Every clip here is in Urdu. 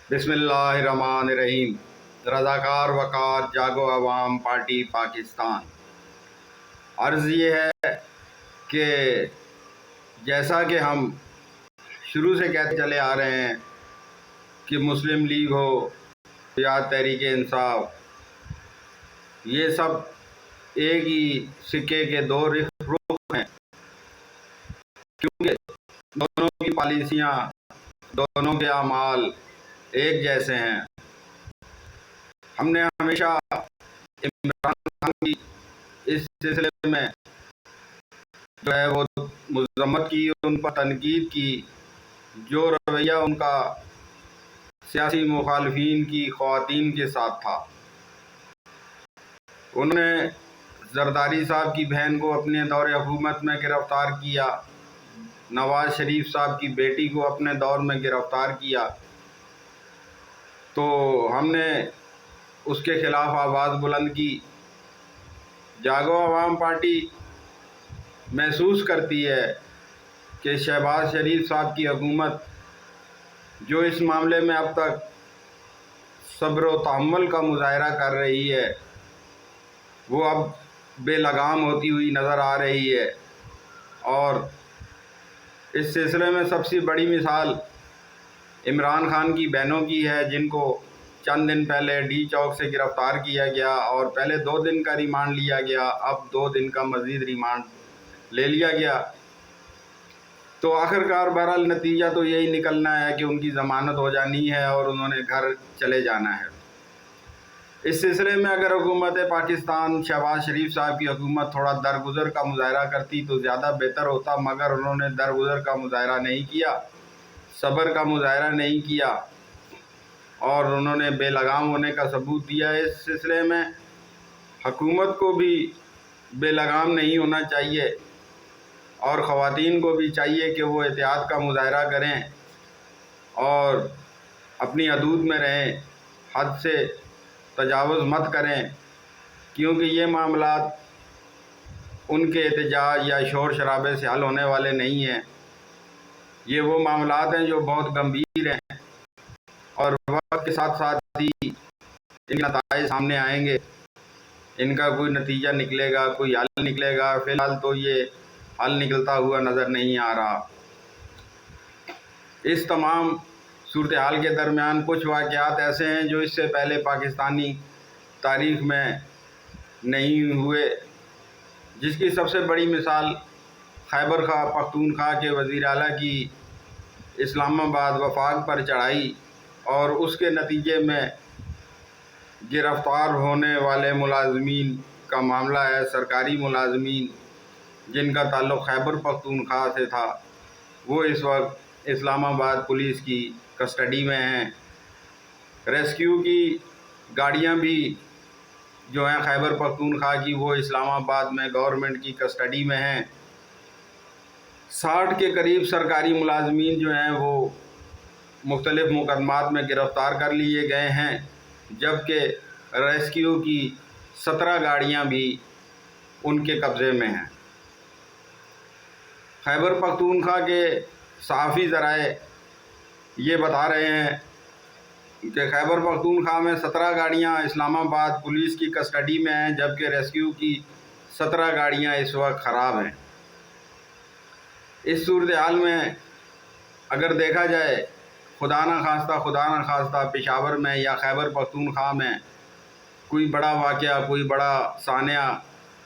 بسم اللہ الرحمن الرحیم۔ رضاکار وقار جاگو عوام پارٹی پاکستان۔ عرض یہ ہے کہ جیسا کہ ہم شروع سے کہتے چلے آ رہے ہیں کہ مسلم لیگ ہو یا تحریک انصاف، یہ سب ایک ہی سکے کے دو رخ ہیں، کیونکہ دونوں کی پالیسیاں، دونوں کے اعمال ایک جیسے ہیں۔ ہم نے ہمیشہ عمران خان کی اس سلسلے میں جو ہے وہ مذمت کی، ان پر تنقید کی، جو رویہ ان کا سیاسی مخالفین کی خواتین کے ساتھ تھا۔ انہوں نے زرداری صاحب کی بہن کو اپنے دور حکومت میں گرفتار کیا، نواز شریف صاحب کی بیٹی کو اپنے دور میں گرفتار کیا، تو ہم نے اس کے خلاف آواز بلند کی۔ جاگو عوام پارٹی محسوس کرتی ہے کہ شہباز شریف صاحب کی حکومت جو اس معاملے میں اب تک صبر و تحمل کا مظاہرہ کر رہی ہے، وہ اب بے لگام ہوتی ہوئی نظر آ رہی ہے۔ اور اس سلسلے میں سب سے بڑی مثال عمران خان کی بہنوں کی ہے، جن کو چند دن پہلے ڈی چوک سے گرفتار کیا گیا اور پہلے 2 دن کا ریمانڈ لیا گیا، اب 2 دن کا مزید ریمانڈ لے لیا گیا۔ تو آخرکار بہرحال نتیجہ تو یہی نکلنا ہے کہ ان کی ضمانت ہو جانی ہے اور انہوں نے گھر چلے جانا ہے۔ اس سلسلے میں اگر حکومت پاکستان، شہباز شریف صاحب کی حکومت تھوڑا درگزر کا مظاہرہ کرتی تو زیادہ بہتر ہوتا، مگر انہوں نے درگزر کا مظاہرہ نہیں کیا، صبر کا مظاہرہ نہیں کیا، اور انہوں نے بے لگام ہونے کا ثبوت دیا۔ اس سلسلے میں حکومت کو بھی بے لگام نہیں ہونا چاہیے اور خواتین کو بھی چاہیے کہ وہ احتیاط کا مظاہرہ کریں اور اپنی حدود میں رہیں، حد سے تجاوز مت کریں، کیونکہ یہ معاملات ان کے احتجاج یا شور شرابے سے حل ہونے والے نہیں ہیں۔ یہ وہ معاملات ہیں جو بہت گمبھیر ہیں اور وقت کے ساتھ ساتھ ہی ان کے نتائج سامنے آئیں گے، ان کا کوئی نتیجہ نکلے گا، کوئی حل نکلے گا۔ فی الحال تو یہ حل نکلتا ہوا نظر نہیں آ رہا۔ اس تمام صورتحال کے درمیان کچھ واقعات ایسے ہیں جو اس سے پہلے پاکستانی تاریخ میں نہیں ہوئے، جس کی سب سے بڑی مثال خیبر پختونخوا کے وزیر اعلیٰ کی اسلام آباد وفاق پر چڑھائی اور اس کے نتیجے میں گرفتار ہونے والے ملازمین کا معاملہ ہے۔ سرکاری ملازمین جن کا تعلق خیبر پختونخوا سے تھا، وہ اس وقت اسلام آباد پولیس کی کسٹڈی میں ہیں۔ ریسکیو کی گاڑیاں بھی جو ہیں خیبر پختونخوا کی، وہ اسلام آباد میں گورنمنٹ کی کسٹڈی میں ہیں۔ 60 کے قریب سرکاری ملازمین جو ہیں وہ مختلف مقدمات میں گرفتار کر لیے گئے ہیں، جبکہ ریسکیو کی 17 گاڑیاں بھی ان کے قبضے میں ہیں۔ خیبر پختونخوا کے صحافی ذرائع یہ بتا رہے ہیں کہ خیبر پختونخوا میں 17 گاڑیاں اسلام آباد پولیس کی کسٹڈی میں ہیں، جبکہ ریسکیو کی 17 گاڑیاں اس وقت خراب ہیں۔ اس صورتحال میں اگر دیکھا جائے، خدا نہ خواستہ پشاور میں یا خیبر پختونخوا میں کوئی بڑا واقعہ، کوئی بڑا سانحہ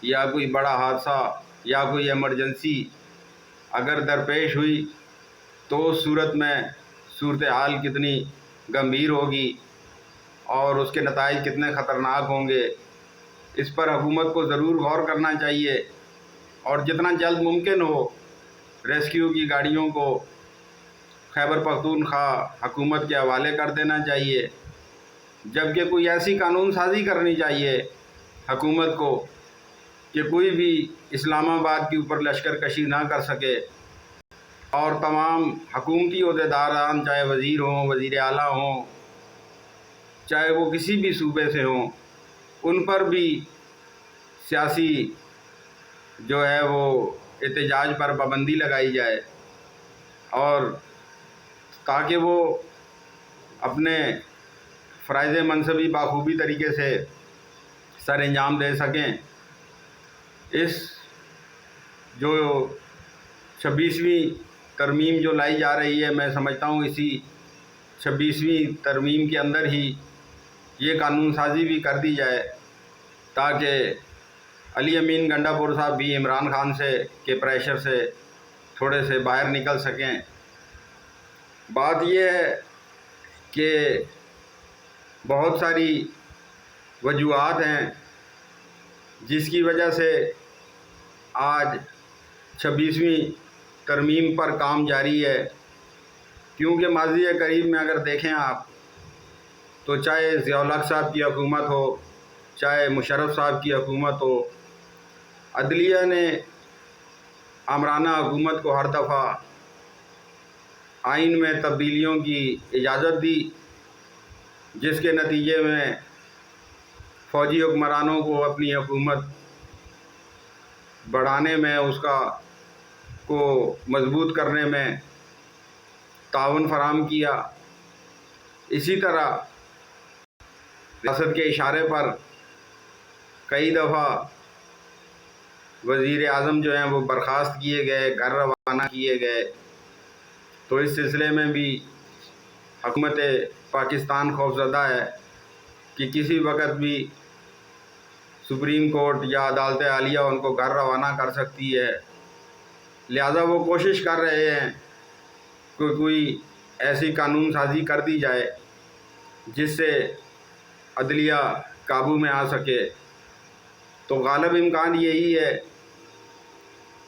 یا کوئی بڑا حادثہ یا کوئی ایمرجنسی اگر درپیش ہوئی تو اس صورت میں صورتحال کتنی گمبھیر ہوگی اور اس کے نتائج کتنے خطرناک ہوں گے، اس پر حکومت کو ضرور غور کرنا چاہیے اور جتنا جلد ممکن ہو ریسکیو کی گاڑیوں کو خیبر پختونخوا حکومت کے حوالے کر دینا چاہیے، جبکہ کوئی ایسی قانون سازی کرنی چاہیے حکومت کو کہ کوئی بھی اسلام آباد کے اوپر لشکر کشی نہ کر سکے، اور تمام حکومتی عہدیداران، چاہے وزیر ہوں، وزیر اعلیٰ ہوں، چاہے وہ کسی بھی صوبے سے ہوں، ان پر بھی سیاسی جو ہے وہ احتجاج پر پابندی لگائی جائے، اور تاکہ وہ اپنے فرائض منصبی بخوبی طریقے سے سر انجام دے سکیں۔ اس جو 26ویں ترمیم جو لائی جا رہی ہے، میں سمجھتا ہوں اسی 26ویں ترمیم کے اندر ہی یہ قانون سازی بھی کر دی جائے تاکہ علی امین گنڈا پور صاحب بھی عمران خان کے پریشر سے تھوڑے سے باہر نکل سکیں۔ بات یہ ہے کہ بہت ساری وجوہات ہیں جس کی وجہ سے آج 26ویں ترمیم پر کام جاری ہے، کیونکہ ماضی قریب میں اگر دیکھیں آپ تو چاہے ضیاء الحق صاحب کی حکومت ہو، چاہے مشرف صاحب کی حکومت ہو، عدلیہ نے آمرانہ حکومت کو ہر دفعہ آئین میں تبدیلیوں کی اجازت دی، جس کے نتیجے میں فوجی حکمرانوں کو اپنی حکومت بڑھانے میں، اس کو مضبوط کرنے میں تعاون فراہم کیا۔ اسی طرح ریاست کے اشارے پر کئی دفعہ وزیر اعظم جو ہیں وہ برخاست کیے گئے، گھر روانہ کیے گئے۔ تو اس سلسلے میں بھی حکومت پاکستان خوفزدہ ہے کہ کسی وقت بھی سپریم کورٹ یا عدالت عالیہ ان کو گھر روانہ کر سکتی ہے، لہذا وہ کوشش کر رہے ہیں کہ کوئی ایسی قانون سازی کر دی جائے جس سے عدلیہ قابو میں آ سکے۔ تو غالب امکان یہی ہے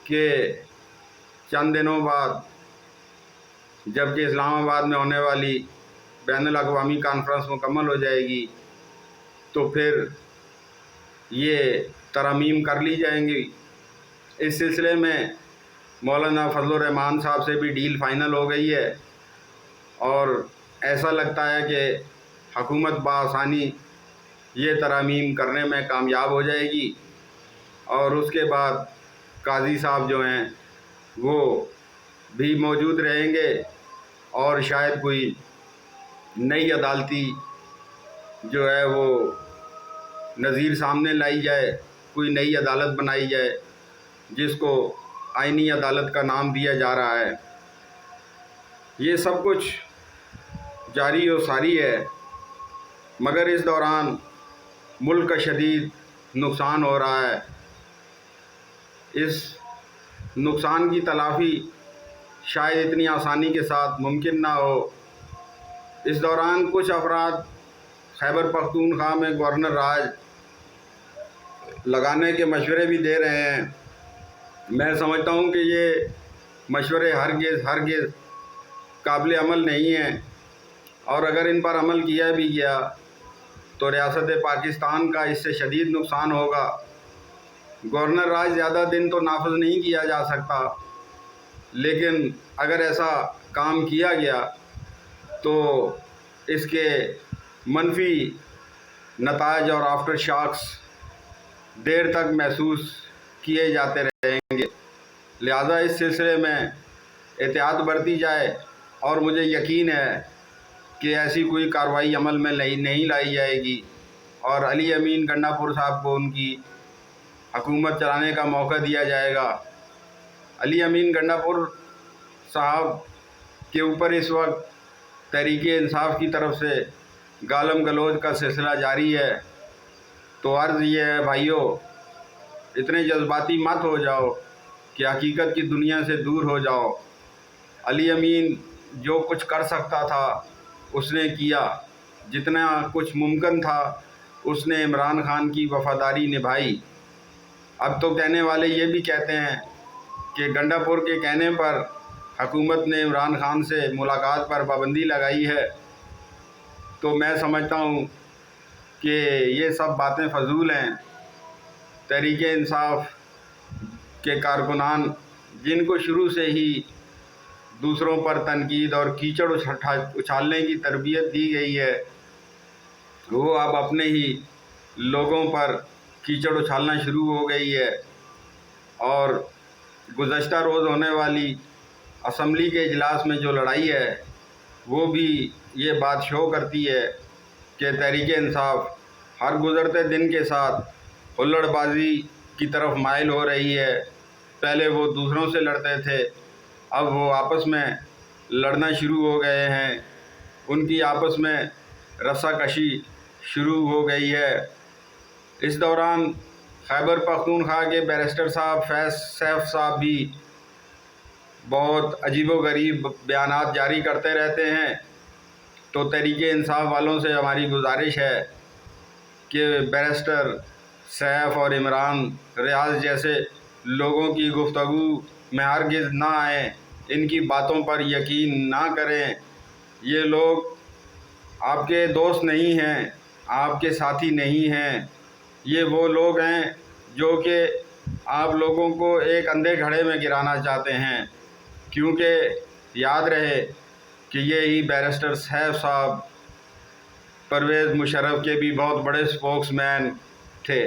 کہ چند دنوں بعد جب کہ اسلام آباد میں ہونے والی بین الاقوامی کانفرنس مکمل ہو جائے گی تو پھر یہ ترامیم کر لی جائیں گی۔ اس سلسلے میں مولانا فضل الرحمان صاحب سے بھی ڈیل فائنل ہو گئی ہے اور ایسا لگتا ہے کہ حکومت بآسانی یہ ترامیم کرنے میں کامیاب ہو جائے گی، اور اس کے بعد قاضی صاحب جو ہیں وہ بھی موجود رہیں گے اور شاید کوئی نئی عدالتی جو ہے وہ نظیر سامنے لائی جائے، کوئی نئی عدالت بنائی جائے جس کو آئینی عدالت کا نام دیا جا رہا ہے۔ یہ سب کچھ جاری و ساری ہے، مگر اس دوران ملک کا شدید نقصان ہو رہا ہے۔ اس نقصان کی تلافی شاید اتنی آسانی کے ساتھ ممکن نہ ہو۔ اس دوران کچھ افراد خیبر پختونخوا میں گورنر راج لگانے کے مشورے بھی دے رہے ہیں۔ میں سمجھتا ہوں کہ یہ مشورے ہرگز قابل عمل نہیں ہیں، اور اگر ان پر عمل کیا بھی گیا تو ریاست پاکستان کا اس سے شدید نقصان ہوگا۔ گورنر راج زیادہ دن تو نافذ نہیں کیا جا سکتا، لیکن اگر ایسا کام کیا گیا تو اس کے منفی نتائج اور آفٹر شاکس دیر تک محسوس کیے جاتے رہیں گے، لہذا اس سلسلے میں احتیاط برتی جائے، اور مجھے یقین ہے کہ ایسی کوئی کارروائی عمل میں نہیں لائی جائے گی اور علی امین گنڈا پور صاحب کو ان کی حکومت چلانے کا موقع دیا جائے گا۔ علی امین گنڈا پور صاحب کے اوپر اس وقت تحریک انصاف کی طرف سے گالم گلوچ کا سلسلہ جاری ہے، تو عرض یہ ہے بھائیو، اتنے جذباتی مت ہو جاؤ کہ حقیقت کی دنیا سے دور ہو جاؤ۔ علی امین جو کچھ کر سکتا تھا اس نے کیا، جتنا کچھ ممکن تھا اس نے عمران خان کی وفاداری نبھائی۔ اب تو کہنے والے یہ بھی کہتے ہیں کہ گنڈا پور کے کہنے پر حکومت نے عمران خان سے ملاقات پر پابندی لگائی ہے، تو میں سمجھتا ہوں کہ یہ سب باتیں فضول ہیں۔ تحریک انصاف کے کارکنان جن کو شروع سے ہی دوسروں پر تنقید اور کیچڑ اچھالنے کی تربیت دی گئی ہے، وہ اب اپنے ہی لوگوں پر کیچڑ اچھالنا شروع ہو گئی ہے، اور گزشتہ روز ہونے والی اسمبلی کے اجلاس میں جو لڑائی ہے وہ بھی یہ بات شو کرتی ہے کہ تحریک انصاف ہر گزرتے دن کے ساتھ ہلڑ بازی کی طرف مائل ہو رہی ہے۔ پہلے وہ دوسروں سے لڑتے تھے، اب وہ آپس میں لڑنا شروع ہو گئے ہیں، ان کی آپس میں رسہ کشی شروع ہو گئی ہے۔ اس دوران خیبر پختونخوا کے بیرسٹر صاحب فیض سیف صاحب بھی بہت عجیب و غریب بیانات جاری کرتے رہتے ہیں۔ تو تحریک انصاف والوں سے ہماری گزارش ہے کہ بیرسٹر سیف اور عمران ریاض جیسے لوگوں کی گفتگو میں ہرگز نہ آئیں، ان کی باتوں پر یقین نہ کریں۔ یہ لوگ آپ کے دوست نہیں ہیں، آپ کے ساتھی نہیں ہیں، یہ وہ لوگ ہیں جو کہ آپ لوگوں کو ایک اندھے گھڑے میں گرانا چاہتے ہیں، کیونکہ یاد رہے کہ یہی بیرسٹر سیف صاحب پرویز مشرف کے بھی بہت بڑے سپوکس مین تھے،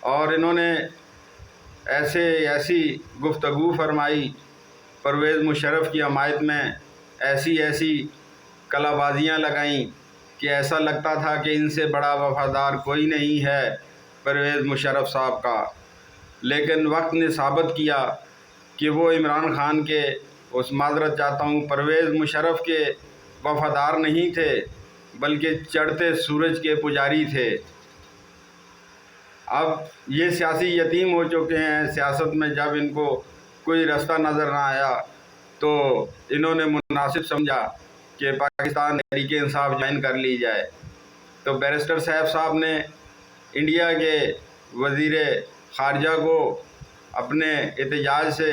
اور انہوں نے ایسی گفتگو فرمائی پرویز مشرف کی حمایت میں، ایسی کلا بازیاں لگائیں کہ ایسا لگتا تھا کہ ان سے بڑا وفادار کوئی نہیں ہے پرویز مشرف صاحب کا۔ لیکن وقت نے ثابت کیا کہ وہ عمران خان کے، معذرت چاہتا ہوں، پرویز مشرف کے وفادار نہیں تھے، بلکہ چڑھتے سورج کے پجاری تھے۔ اب یہ سیاسی یتیم ہو چکے ہیں۔ سیاست میں جب ان کو کوئی رستہ نظر نہ آیا تو انہوں نے مناسب سمجھا کہ پاکستان تحریک انصاف جوائن کر لی جائے۔ تو بیرسٹر سیف صاحب نے انڈیا کے وزیر خارجہ کو اپنے احتجاج سے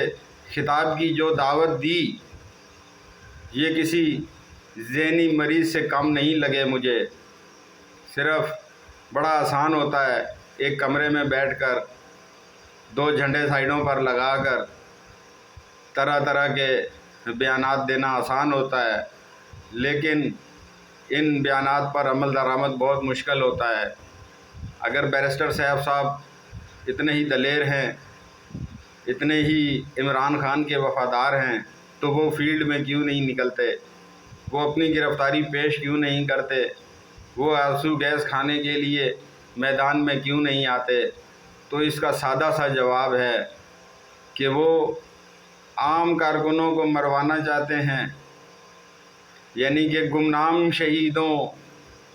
خطاب کی جو دعوت دی، یہ کسی ذہنی مریض سے کم نہیں لگے مجھے۔ صرف بڑا آسان ہوتا ہے ایک کمرے میں بیٹھ کر 2 جھنڈے سائیڈوں پر لگا کر طرح کے بیانات دینا آسان ہوتا ہے، لیکن ان بیانات پر عمل درآمد بہت مشکل ہوتا ہے۔ اگر بیرسٹر سیف صاحب اتنے ہی دلیر ہیں، اتنے ہی عمران خان کے وفادار ہیں، تو وہ فیلڈ میں کیوں نہیں نکلتے؟ وہ اپنی گرفتاری پیش کیوں نہیں کرتے؟ وہ آنسو گیس کھانے کے لیے میدان میں کیوں نہیں آتے؟ تو اس کا سادہ سا جواب ہے کہ وہ عام کارکنوں کو مروانا چاہتے ہیں، یعنی کہ گمنام شہیدوں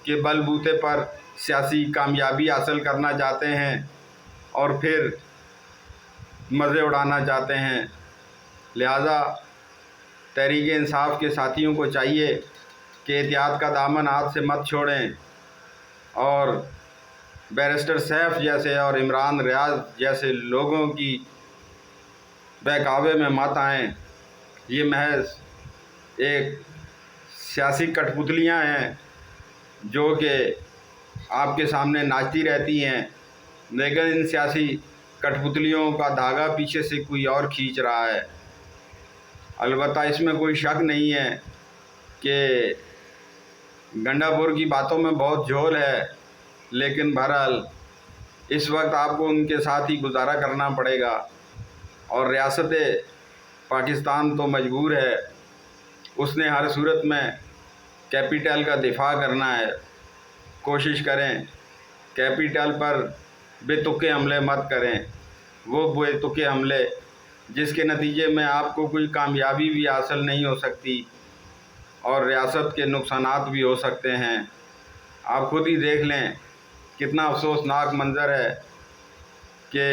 کے بل بوتے پر سیاسی کامیابی حاصل کرنا چاہتے ہیں اور پھر مزے اڑانا چاہتے ہیں۔ لہٰذا تحریک انصاف کے ساتھیوں کو چاہیے کہ احتیاط کا دامن ہاتھ سے مت چھوڑیں، اور بیرسٹر سیف جیسے اور عمران ریاض جیسے لوگوں کی بہکاوے میں مت آئیں۔ یہ محض ایک سیاسی کٹ پتلیاں ہیں جو کہ آپ کے سامنے ناچتی رہتی ہیں، لیکن ان سیاسی کٹ پتلیوں کا دھاگا پیچھے سے کوئی اور کھینچ رہا ہے۔ البتہ اس میں کوئی شک نہیں ہے کہ گنڈا پور کی باتوں میں بہت جھول ہے، لیکن بہرحال اس وقت آپ کو ان کے ساتھ ہی گزارا کرنا پڑے گا، اور ریاست پاکستان تو مجبور ہے، اس نے ہر صورت میں کیپٹل کا دفاع کرنا ہے۔ کوشش کریں کیپٹل پر بے تکے حملے مت کریں، وہ بے تکے حملے جس کے نتیجے میں آپ کو کوئی کامیابی بھی حاصل نہیں ہو سکتی اور ریاست کے نقصانات بھی ہو سکتے ہیں۔ آپ خود ہی دیکھ لیں کتنا افسوسناک منظر ہے کہ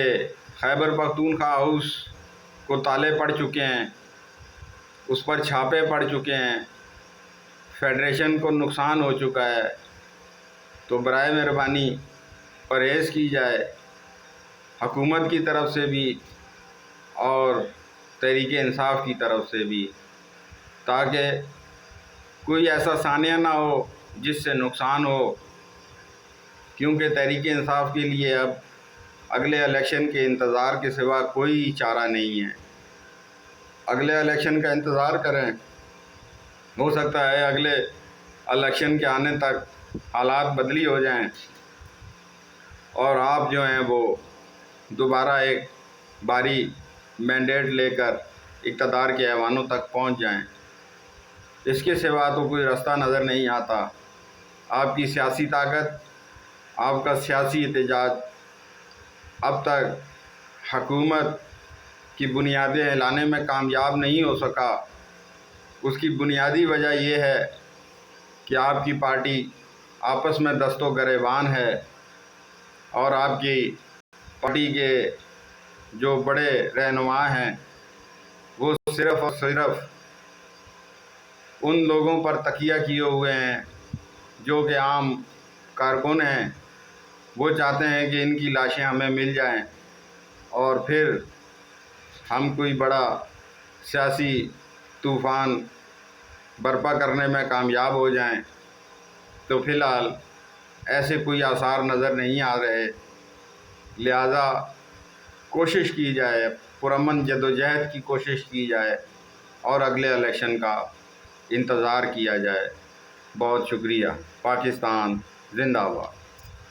خیبر پختونخوا ہاؤس کو تالے پڑ چکے ہیں، اس پر چھاپے پڑ چکے ہیں، فیڈریشن کو نقصان ہو چکا ہے۔ تو برائے مہربانی پرہیز کی جائے، حکومت کی طرف سے بھی اور تحریک انصاف کی طرف سے بھی، تاکہ کوئی ایسا ثانیہ نہ ہو جس سے نقصان ہو، کیونکہ تحریک انصاف کے لیے اب اگلے الیکشن کے انتظار کے سوا کوئی چارہ نہیں ہے۔ اگلے الیکشن کا انتظار کریں، ہو سکتا ہے اگلے الیکشن کے آنے تک حالات بدلی ہو جائیں اور آپ جو ہیں وہ دوبارہ ایک باری مینڈیٹ لے کر اقتدار کے ایوانوں تک پہنچ جائیں۔ اس کے سوا تو کوئی راستہ نظر نہیں آتا۔ آپ کی سیاسی طاقت، آپ کا سیاسی احتجاج اب تک حکومت کی بنیادیں لانے میں کامیاب نہیں ہو سکا۔ اس کی بنیادی وجہ یہ ہے کہ آپ کی پارٹی آپس میں دست و گریبان ہے، اور آپ کی پارٹی کے جو بڑے رہنما ہیں وہ صرف اور صرف ان لوگوں پر تکیہ کیے ہوئے ہیں جو کہ عام کارکن ہیں۔ وہ چاہتے ہیں کہ ان کی لاشیں ہمیں مل جائیں اور پھر ہم کوئی بڑا سیاسی طوفان برپا کرنے میں کامیاب ہو جائیں۔ تو فی الحال ایسے کوئی آثار نظر نہیں آ رہے، لہذا کوشش کی جائے، پرامن جدوجہد کی کوشش کی جائے اور اگلے الیکشن کا انتظار کیا جائے۔ بہت شکریہ۔ پاکستان زندہ باد۔